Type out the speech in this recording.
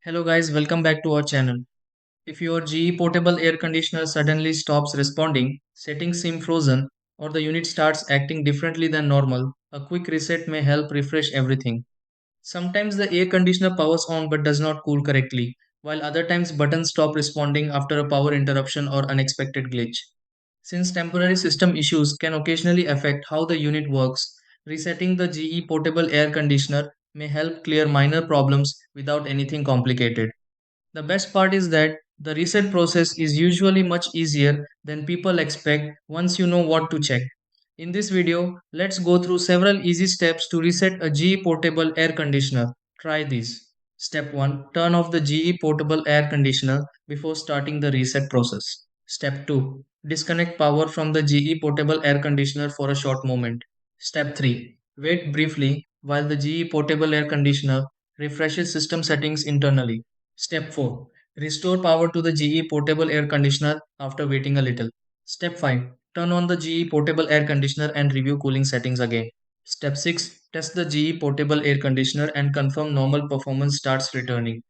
Hello guys, welcome back to our channel. If your GE portable air conditioner suddenly stops responding, settings seem frozen, or the unit starts acting differently than normal, a quick reset may help refresh everything. Sometimes the air conditioner powers on but does not cool correctly, while other times buttons stop responding after a power interruption or unexpected glitch. Since temporary system issues can occasionally affect how the unit works, resetting the GE portable air conditioner may help clear minor problems without anything complicated. The best part is that the reset process is usually much easier than people expect once you know what to check. In this video, let's go through several easy steps to reset a GE portable air conditioner. Try these. Step 1. Turn off the GE portable air conditioner before starting the reset process. Step 2. Disconnect power from the GE portable air conditioner for a short moment. Step 3. Wait briefly while the GE portable air conditioner refreshes system settings internally. Step 4. Restore power to the GE portable air conditioner after waiting a little. Step 5. Turn on the GE portable air conditioner and review cooling settings again. Step 6. Test the GE portable air conditioner and confirm normal performance starts returning.